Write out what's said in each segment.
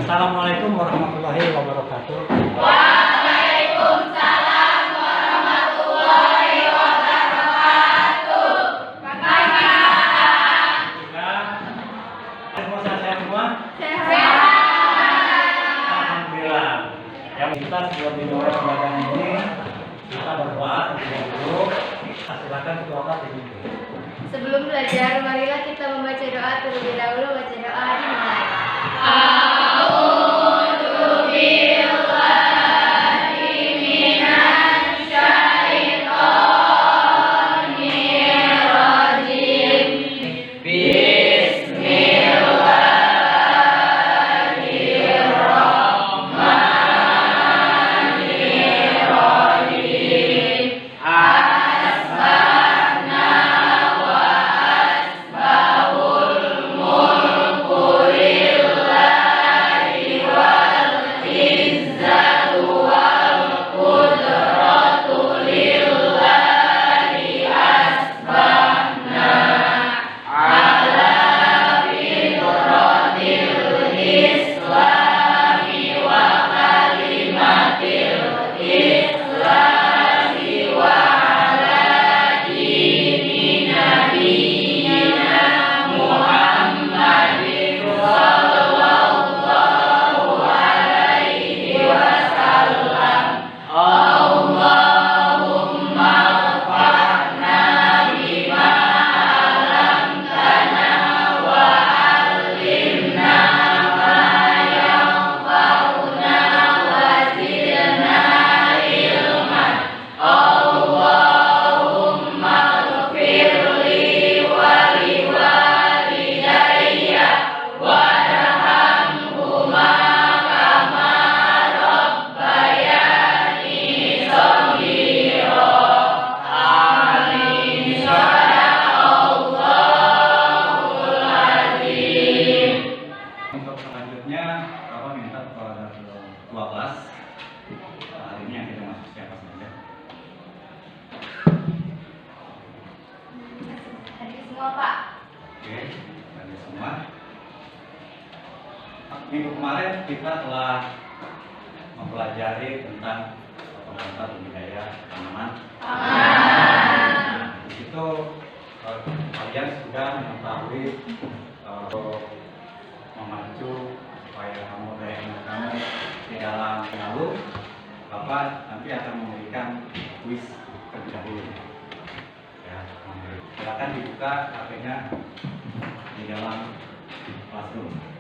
Assalamualaikum warahmatullahi wabarakatuh. Waalaikumsalam warahmatullahi wabarakatuh. Bagaimana? Semua sehat semua? Sehat. Alhamdulillah. Yang kita sebelum dimulai pembelajaran ini kita berdoa terlebih dahulu. Silakan ketua kelas dipimpin. Sebelum belajar, marilah kita membaca doa terlebih dahulu. Baca doa dimulai. Minggu kemarin kita telah mempelajari tentang penata budidaya tanaman. Nah, di situ kalian sudah mengetahui memacu supaya kamu daya ingat kamu di dalam lalu Bapak nanti akan memberikan kuis terlebih dahulu. Ya, silakan dibuka HP-nya di dalam classroom.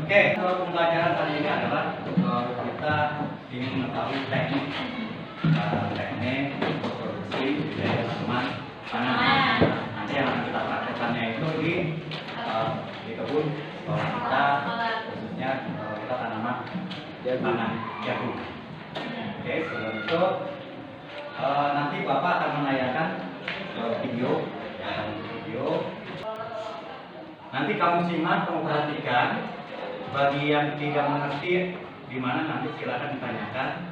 Oke, pembelajaran kali ini adalah kita ingin mengetahui teknik produksi budidaya tanaman pangan. Nanti yang akan kita praktekkannya itu di kebun sekolah kita, khususnya kita tanaman pangan jagung. Oke, sebelum itu nanti Bapak akan menayangkan video. Nanti kamu simak, kamu perhatikan. Bagi yang tidak mengerti di mana nanti silakan ditanyakan.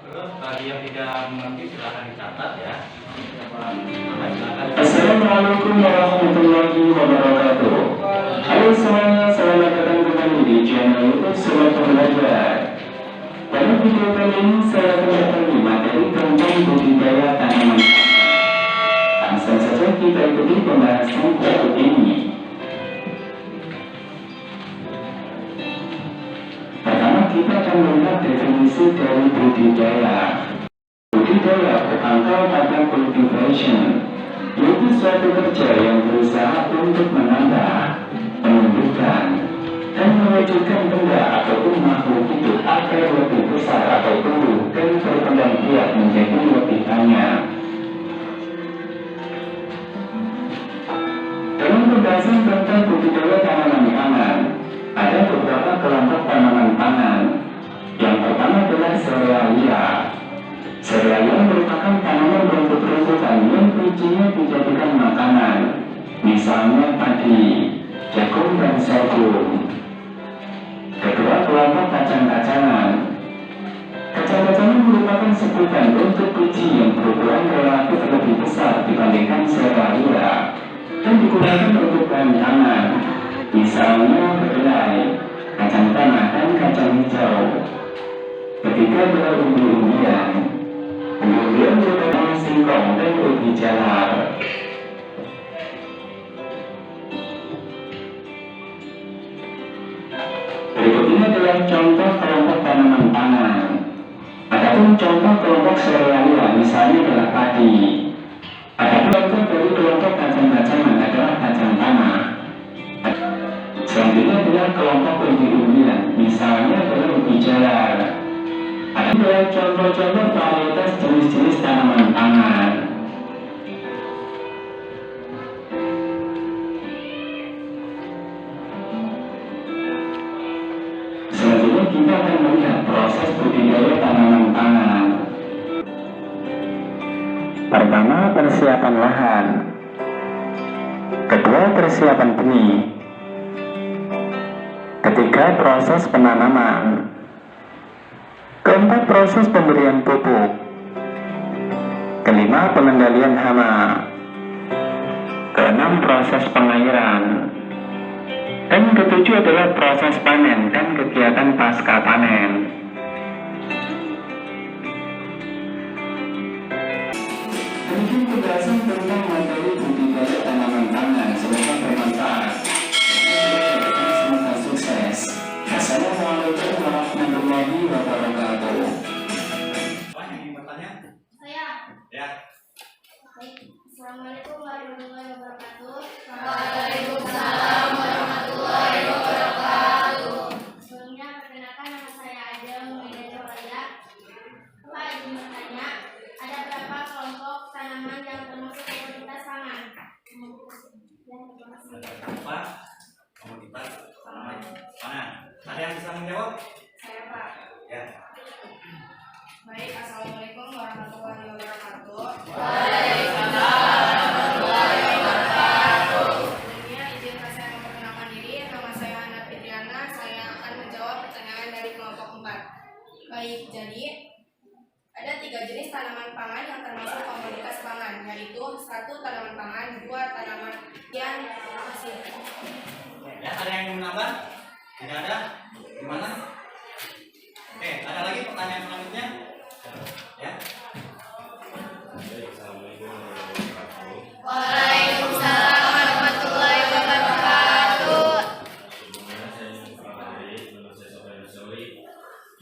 Terus bagi yang tidak mengerti silakan dicatat ya. Assalamualaikum warahmatullahi wabarakatuh. Halo semuanya, selamat datang kembali di channel YouTube Sobat Pembelajar. Pada video kali ini saya akan berbagi materi tentang budidaya tanaman. Langsung saja kita ikuti pembahasan berikut ini. Kita akan melihat definisi dari budidaya. Budidaya berangkat pada cultivation, yaitu suatu kerja yang berusaha untuk menambah, menumbuhkan, dan mewujudkan benda ataupun makhluk hidup agar lebih besar atau tumbuh dan berkembang biak menjadi lebih banyak. penjelasan tentang budidaya tanaman pangan. Ada beberapa kelompok tanaman pangan. Yang pertama adalah serealia. Serealia merupakan tanaman rumput-rumputan yang bijinya dijadikan makanan. Misalnya padi, jagung, dan sorghum. Kedua, kelompok kacang-kacangan. Kacang-kacangan merupakan sebutan untuk biji yang berukuran relatif lebih besar dibandingkan serealia dan digunakan untuk bahan pangan. Misalnya kedelai, kacang tanah, dan kacang hijau. Ketiga adalah umbi-umbian. Umbi-umbian merupakan singkong dan ubi jalar. Berikut ini adalah contoh kelompok tanaman pangan. Adapun contoh kelompok serealia misalnya adalah padi. Ada contoh dari kelompok kacang-kacangan adalah kacang tanah. Selanjutnya adalah kelompok umbi-umbian, misalnya adalah ubi jalar. Ada adalah contoh-contoh varietas jenis-jenis tanaman pangan. Selanjutnya kita akan melihat proses budidaya tanaman pangan. Pertama, persiapan lahan. Kedua, persiapan benih. Ketiga, proses penanaman. Keempat, proses pemberian pupuk. Kelima, pengendalian hama. Keenam, proses pengairan. Dan ketujuh adalah proses panen dan kegiatan pasca panen. Demikian penjelasan tentang materi budidaya tanaman pangan. Semoga bermanfaat. Semoga sukses. Assalamualaikum warahmatullahi wabarakatuh. Apa yang ingin bertanya? Saya. Ya. Baik. Assalamualaikum warahmatullahi wabarakatuh. Waalaikumsalam warahmatullahi wabarakatuh. Sebelumnya perkenalkan, nama saya Adel Mulyana Waya. Pak izin bertanya, ada berapa kelompok tanaman yang termasuk komoditas pangan? Apa? Komoditas tanaman pangan. Ada yang bisa menjawab? Saya Pak. Ya. Baik, assalamualaikum warahmatullahi wabarakatuh. Waalaikumsalam warahmatullahi wabarakatuh. Sebelumnya izin saya memperkenalkan diri. Nama saya Hana Fitriana. Saya akan menjawab pertanyaan dari kelompok 4. Baik, jadi ada 3 jenis tanaman pangan yang termasuk komoditas pangan, yaitu 1 tanaman pangan, 2 tanaman yang hasil. Ya, ada yang ingin menambah? Tidak ada? Gimana? Oke, ada lagi pertanyaan selanjutnya? Ya. Waalaikumsalam warahmatullahi wabarakatuh. Sebelumnya saya ingin memperkenalkan diri, nama saya Sofyan Sauri.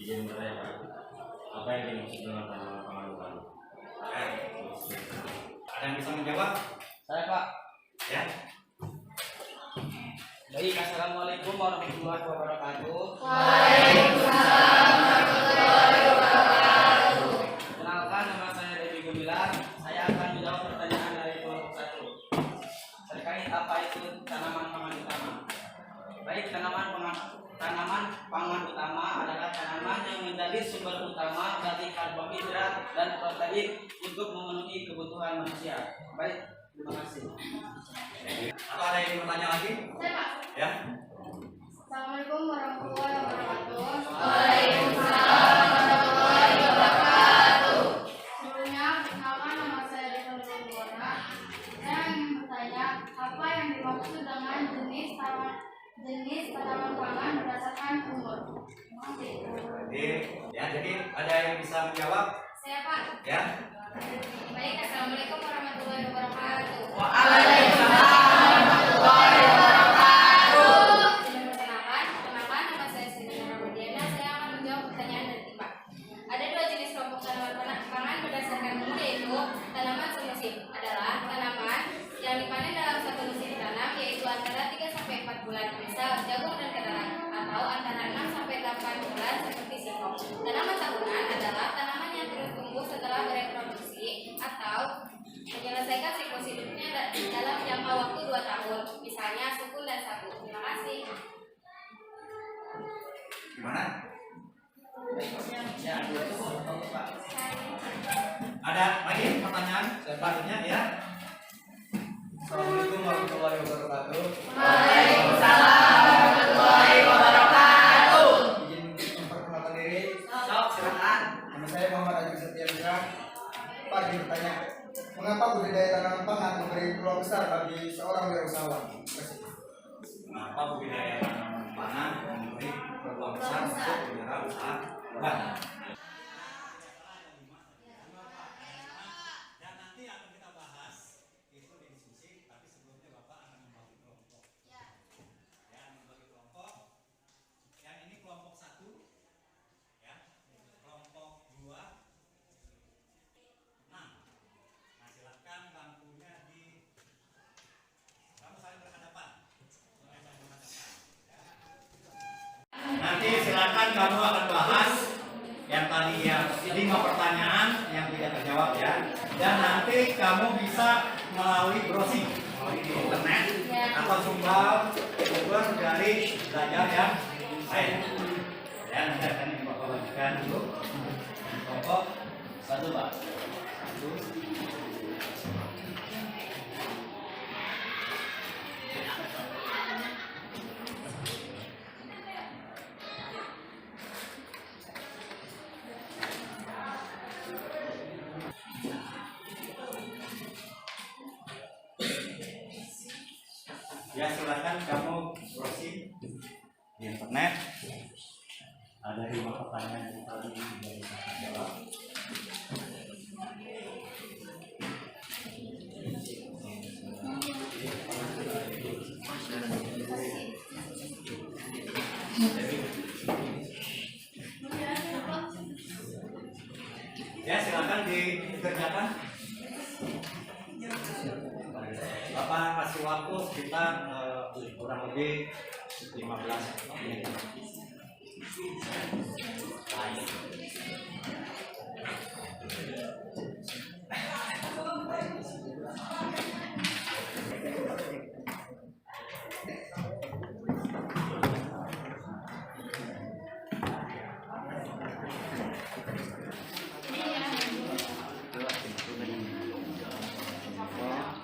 Izin bertanya Pak, apa yang dimaksud dengan tanaman pangan utama? Ya. Ada yang bisa menjawab? Saya Pak. Ya. Baik, assalamualaikum warahmatullahi wabarakatuh. Waalaikumsalam warahmatullahi wabarakatuh. Kenalkan, nama saya Devi Gumilar. Saya akan menjawab pertanyaan dari kelompok 1 terkait apa itu tanaman pangan utama. Baik, tanaman pangan utama adalah tanaman yang menjadi sumber utama dari karbohidrat dan protein untuk memenuhi kebutuhan manusia. Baik, terima kasih. Atau ada yang ingin bertanya lagi? Saya Pak. Ya. Assalamualaikum warahmatullahi wabarakatuh. Waalaikumsalam warahmatullahi wabarakatuh. Sebelumnya, perkenalkan, nama saya Deva Nurmawati. Saya ingin bertanya, apa yang dimaksud dengan jenis tanaman pangan berdasarkan umur? Jadi ada yang bisa menjawab? Saya Pak. Ya. Baik, assalamualaikum warahmatullahi wabarakatuh. Waalaikumsalam warahmatullahi wabarakatuh. Sebelum perkenalan, nama saya Siti Nurmawati. Saya akan menjawab pertanyaan dari tim Pak. Ada 2 jenis kelompok tanaman pangan berdasarkan umur, yaitu tanaman semusim adalah tanaman yang dipanen dalam satu musim tanam, yaitu antara 3 sampai 4 bulan, misal jagung dan kedelai, atau antara 6 sampai 8 bulan seperti singkong. Tanaman tahunan adalah tanaman yang terus tumbuh setelah bereproduksi atau menyelesaikan siklus hidupnya dalam jangka waktu 2 tahun, misalnya sukun dan sabun. Terima kasih. Gimana? Ya, itu Pak. Ada lagi pertanyaan selanjutnya ya? Assalamualaikum warahmatullahi wabarakatuh. Izin memperkenalkan diri. Sok, silakan. Nama saya Muhammad Ajib Setiandra. Pak, izin bertanya, mengapa budidaya tanaman pangan memberi peluang besar bagi seorang wirausahawan? Terima kasih. Kenapa budidaya tanaman pangan memberi peluang besar untuk wirausaha? Dan nanti akan kita bahas itu di diskusi, tapi sebelumnya Bapak akan membagi kelompok. Ya, membagi kelompok. Yang ini kelompok 1, ya, kelompok 2, 6. Nah, silakan bangkunya di kamu saling berhadapan. Nanti silakan kamu akan bahas yang tadi yang 5 pertanyaan yang tidak terjawab ya. Dan nanti kamu bisa melalui browsing melalui di internet atau sumber dari belajar yang lain. Ya, nanti akan Bapak bagikan dulu. Kelompok 1, Pak. 1. Ya, silakan kamu browsing di internet. Ada 5 pertanyaan yang tadi tidak bisa dijawab. Ya, silakan dikerjakan. Bapak kasih waktu sekitar kurang lebih 15 menit.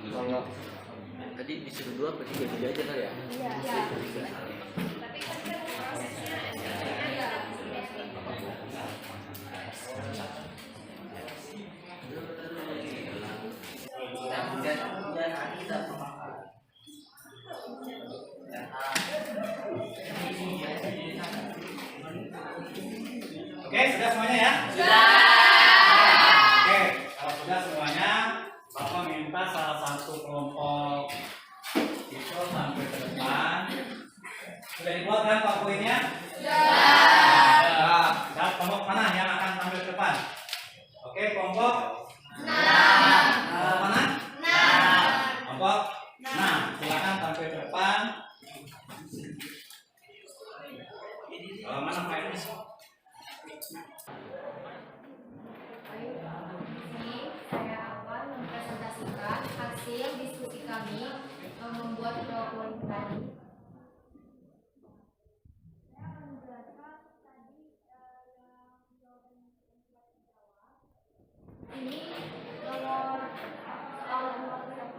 Kalau tadi disuruh 2 berarti 3 aja kali ya? Oke, sudah semuanya ya? Sudah. Oke, kalau sudah semuanya, Bapak minta salah satu kelompok itu tampil ke depan. Sudah dibuat kan PowerPoint-nya? Sudah. Dan kelompok mana yang akan tampil ke depan? Oke, kelompok 6. Kelompok mana? 6. Kelompok 6. Silakan tampil ke depan. Kalau mana filenya? Baik, ini saya akan mempresentasikan hasil diskusi kami membuat PowerPoint tadi. Saya akan menjelaskan tadi yang jawaban yang tidak dijawab. Ini nomor soal nomor 1.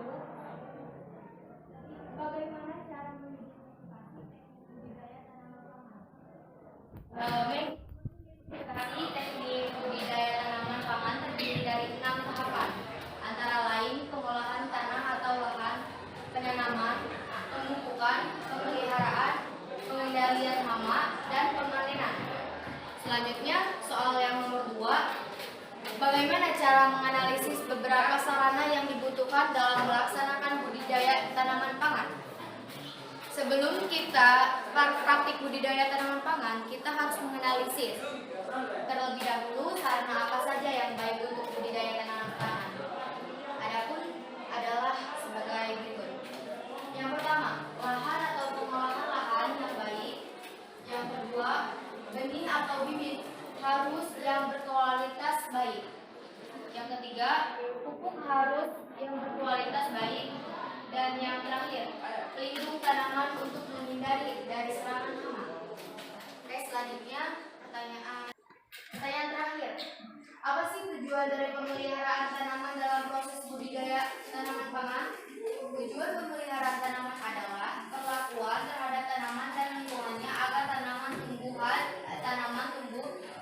Bagaimana cara mengidentifikasi budidaya tanaman pangan? Mengidentifikasi teknik budidaya tanaman pangan terdiri dari 6 tahapan, antara lain pengolahan tanah atau lahan, penanaman, pemupukan, pemeliharaan, pengendalian hama, dan pemanenan. Selanjutnya, soal yang nomor 2, bagaimana cara menganalisis beberapa sarana yang dibutuhkan dalam melaksanakan budidaya tanaman pangan? Sebelum kita praktik budidaya tanaman pangan, kita harus menganalisis terlebih dahulu sarana apa saja yang baik untuk budidaya tanaman pangan. Adapun adalah sebagai berikut. Yang pertama, lahan atau pengolahan lahan yang baik. Yang kedua, benih atau bibit harus yang berkualitas baik. Yang ketiga, pupuk harus yang berkualitas baik. aman untuk menghindari dari serangan hama. Oke, selanjutnya pertanyaan terakhir. Apa sih tujuan dari pemeliharaan tanaman dalam proses budidaya tanaman pangan? Tujuan pemeliharaan tanaman adalah perlakuan terhadap tanaman dan lingkungannya agar tanaman tumbuh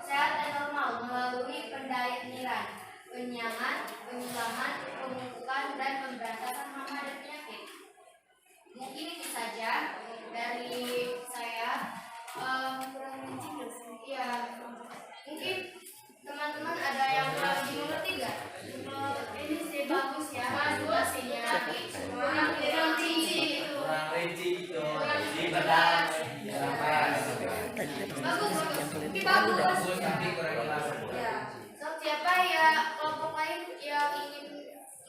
sehat dan normal melalui pendampingan, penyiangan, penyiraman, pemupukan, dan pemberantasan hama dan penyakit. Mungkin itu saja dari saya. Ya, mungkin teman-teman ada yang kurang dimengerti nggak? Ini sih bagus ya, situasinya. Kurang rinci itu. Ini benar. Bagus. Ini bagus. Ya. So, siapa ya kelompok lain yang ingin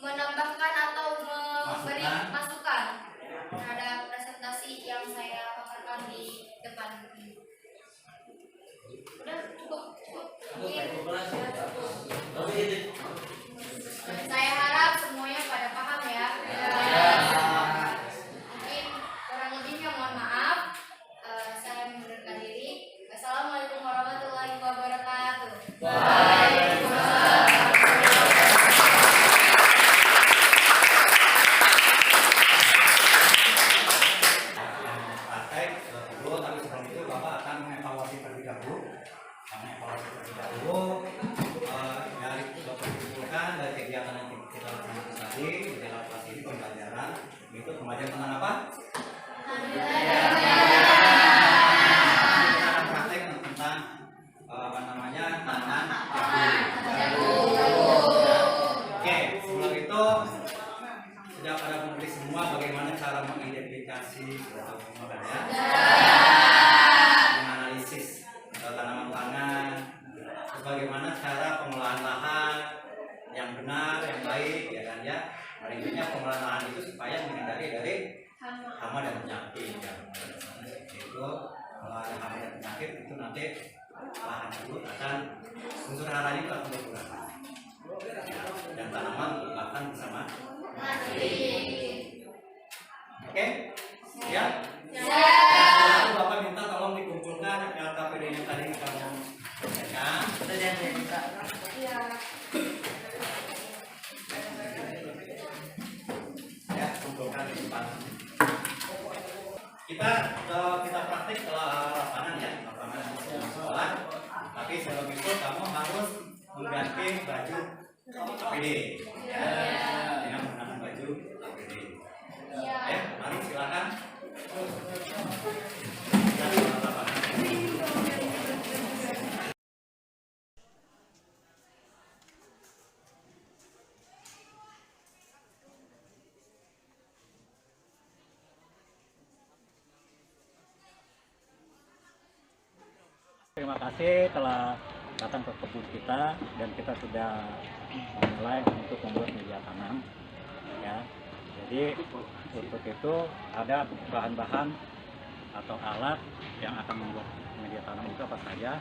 menambahkan atau memberi masukan terhadap presentasi yang saya paparkan di depan ini? Udah cukup. Saya harap semuanya pada paham ya. Mungkin kurang lebihnya mohon maaf. Saya mengundurkan diri. Wassalamualaikum warahmatullahi wabarakatuh. Praktek dulu, tapi sebelum itu Bapak akan mengevaluasi terlebih dahulu. Dari dikumpulkan dari kegiatan yang kita lakukan tadi, dalam kelas ini pembelajaran itu pembelajaran tentang apa? Kita akan praktek tentang tanaman jagung. Oke, sebelum itu sudah pada mengerti semua bagaimana cara mengidentifikasi menganalisis tanaman pangan, bagaimana cara pengolahan lahan yang benar, yang baik, ya kan ya. Intinya pengolahan lahan itu supaya menghindari dari hama dan penyakit. Ya. Itu kalau ada hama dan penyakit itu nanti lahan tersebut akan unsur haranya itu akan berkurang dan tanaman akan bersama. Oke, ya. Ya, Bapak minta tolong dikumpulkan KPD yang tadi kamu sampaikan. Ya, kumpulkan di depan. Kita praktik ke lapangan ya, lapangan sekolah. Tapi sebelum itu kamu harus mengganti baju KPD. Ya, dengan menggunakan baju KPD. Ya, mari silakan. Terima kasih telah datang ke kebun kita dan kita sudah memulai untuk membuat media tanam. Ya, jadi untuk itu ada bahan-bahan atau alat yang akan membuat media tanam itu apa saja.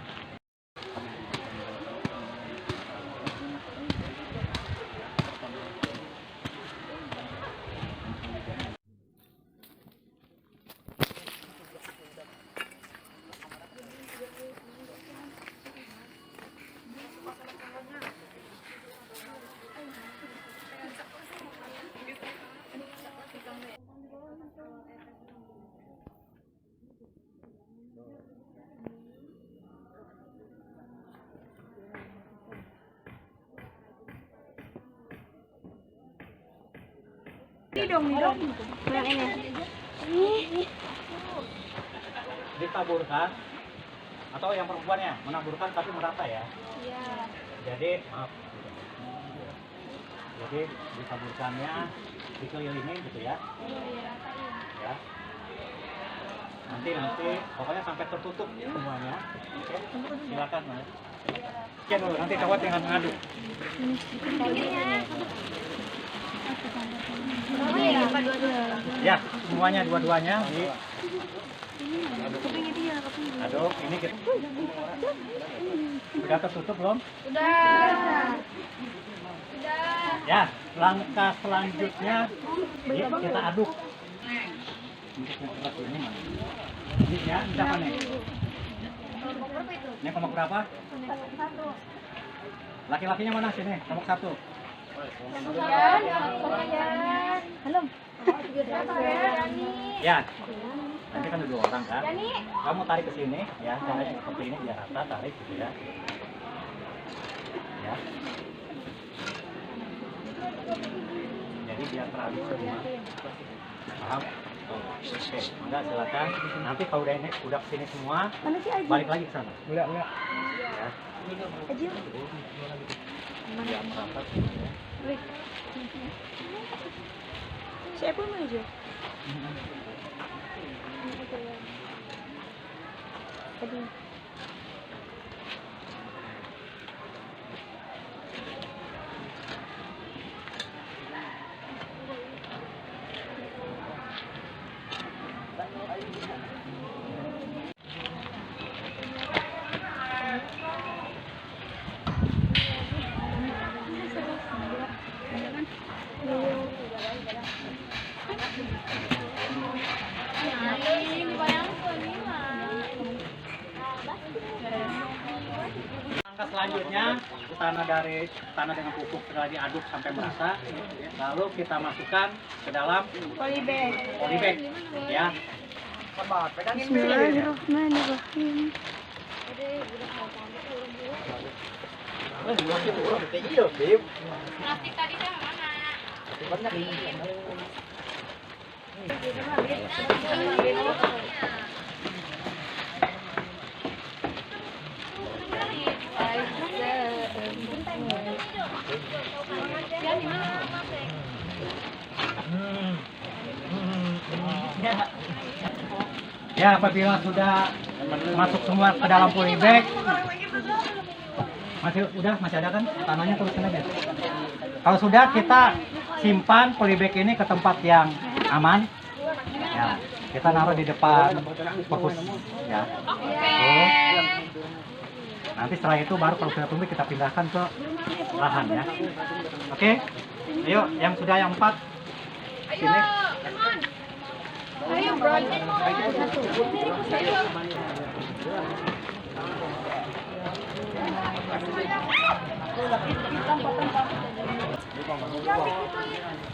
Ini dong. Yang ini. Ditaburkan atau yang perempuannya menaburkan tapi merata ya. Iya. Jadi maaf. Jadi ditaburkannya dikelilingi gitu ya. Ya. Nanti pokoknya sampai tertutup semuanya. Oke. Silakan Mas. Oke dulu nanti coba dengan mengaduk. Ya, semuanya dua-duanya aduk. Ini kita sudah tertutup belum? Udah. Ya, langkah selanjutnya kita aduk. Untuk yang sebelah sini mana? Ini ya, siapa nih? Ini kelompok berapa? Laki-lakinya mana sini? Kelompok 1. Belum. Ya. Nanti kan ada 2 orang kan? Kamu tarik ke sini ya, tarik seperti ini biar rata, tarik gitu ya. Ya. Jadi biar terhabis semua. Paham? Oke, enggak silakan. Nanti kalau udah kesini semua, balik lagi ke sana. Enggak. Ya. Biar merata semua. Siapa mau aja? Tadi. Langkah selanjutnya tanah dengan pupuk setelah diaduk sampai merata, lalu kita masukkan ke dalam polybag, ya. Bismillahirrahmanirrahim. Plastik tadi teh mana? Ya, apabila sudah masuk semua ke dalam polybag, masih ada kan tanahnya, terusin aja. Kalau sudah, kita simpan polybag ini ke tempat yang aman. Ya, kita naruh di depan perpus, ya. Nanti setelah itu baru kalau sudah tumbuh kita pindahkan ke lahan, ya. Oke, ayo yang sudah yang 4 sini. Ayo, bro.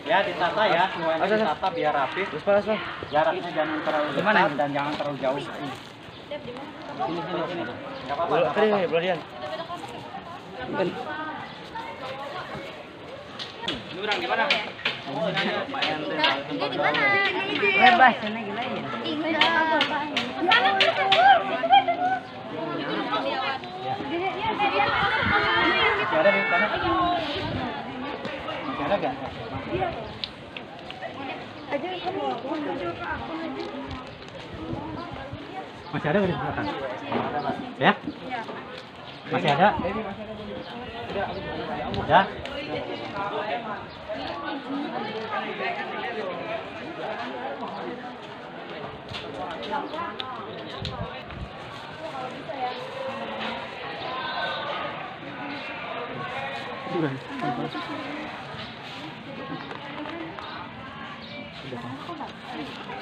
Ya, ditata ya, semuanya ditata biar rapi. Jaraknya jangan terlalu dekat dan jangan terlalu jauh. Sini. Enggak apa-apa. Lurang gimana? Ini di mana? Bebas, sana gimana? Masih ada di sana? Masih ada nggak? Masih ada nggak di belakang? Ya? Masih ada? Ya?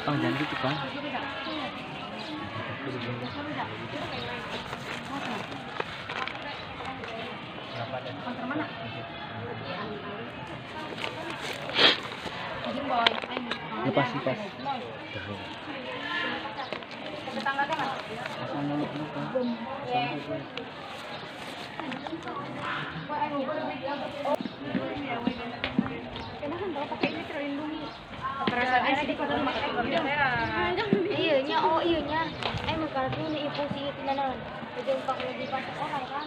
Bang, jangan gitu, Bang. Lepas. Iyanya, iyanya. Mau kartu ini ibu sih tinanan. Jadi untuk lebih banyak orang kan.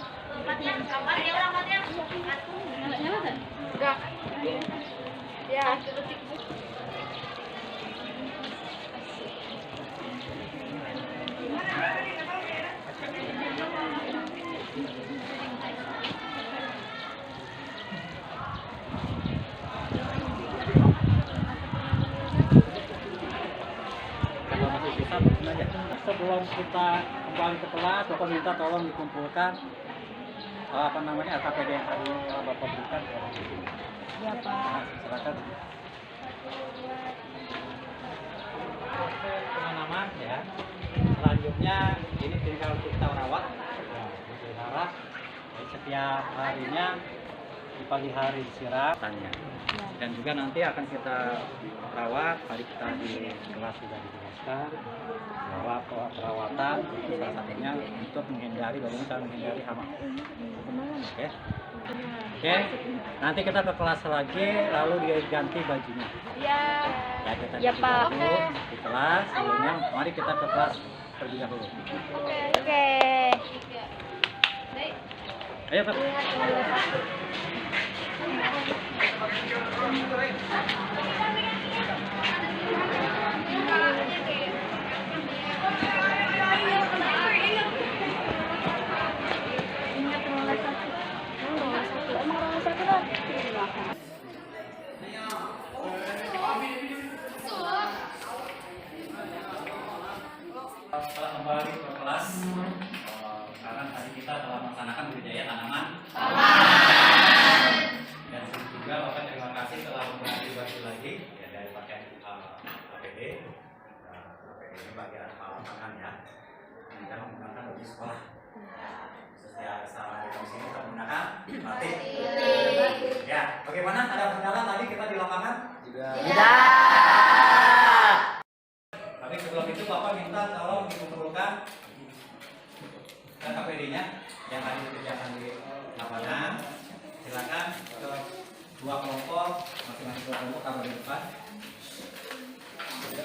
Enggak. Ya. Sebelum kita kembali ke kelas, Bapak minta tolong dikumpulkan LKPD yang tadi Bapak berikan. Ya, Pak. Silakan. selanjutnya ini tinggal kita rawat. Nah, berharap setiap harinya di pagi hari disiram dan juga nanti akan kita rawat. Tadi kita di kelas sudah dijelaskan bahwa perawatan itu salah satunya untuk menghindari bagaimana cara menghindari hama. Oke. Oke, nanti kita ke kelas lagi, lalu dia ganti bajunya. Iya. Ya, kita Ya, ganti Pak. baju di kelas. Sebelumnya, mari kita ke kelas terlebih dahulu. Oke. Ayo, Pak. Ingat nomor 1. Emang nomor 1 lah. Setelah kembali ke kelas, karena tadi kita telah melaksanakan budidaya tanaman. Dan juga Bapak terima kasih telah memberi baju lagi ya, dari pakai APD. APD ini bagian pangan ya. Kita menggunakan baju sekolah. Setiap saat di sini kita menggunakan batik. Ya, bagaimana? Ada kendala tadi kita di lapangan? Tapi sebelum itu Bapak minta tolong dikumpulkan KPD-nya yang tadi dikerjakan di lapangan. Silakan ke dua kelompok, masing-masing dua kelompok taruh di depan.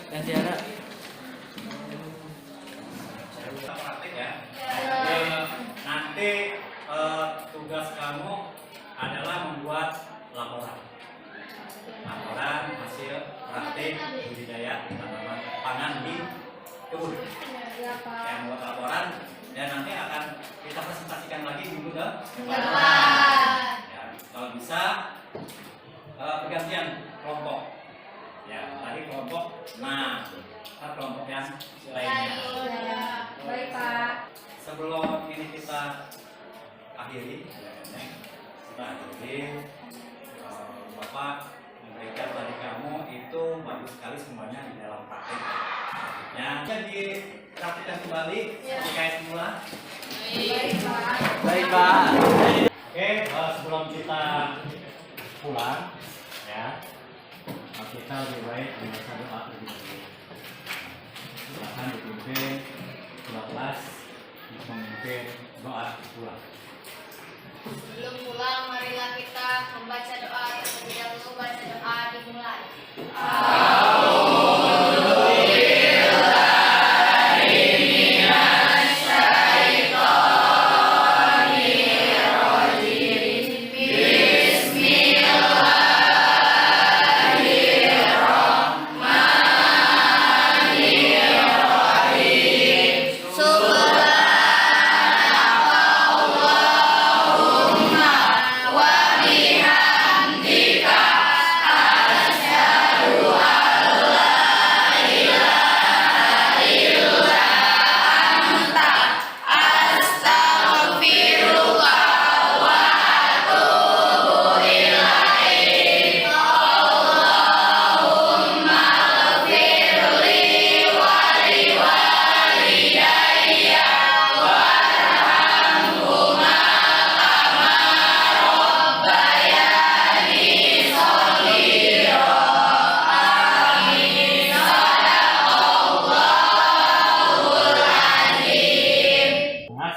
Dan Tiara. Kita praktik ya. Nanti tugas kamu adalah membuat laporan hasil praktik budidaya tanaman pangan di kebun. Yang buat laporan dan nanti akan kita presentasikan lagi minggu depan. Ya, kalau bisa pergantian kelompok. Ya, tadi kelompok, kelompok yang lainnya. Baik, Pak. Sebelum ini kita akhiri, Bapak memberikan tadi kamu itu bagus sekali semuanya di dalam praktek. Jadi dipraktikkan kembali kayak semula. Baik, Pak. Oke, sebelum kita pulang, ya, kita lebih baik membaca doa terlebih dahulu. Silakan dipimpin ketua kelas untuk memimpin doa pulang. Sebelum pulang, marilah kita membaca doa terlebih dahulu. Baca doa dimulai.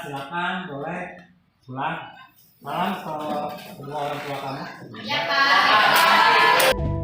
Silakan boleh pulang. Salam ke kedua orang tua kamu. Ya, Pak.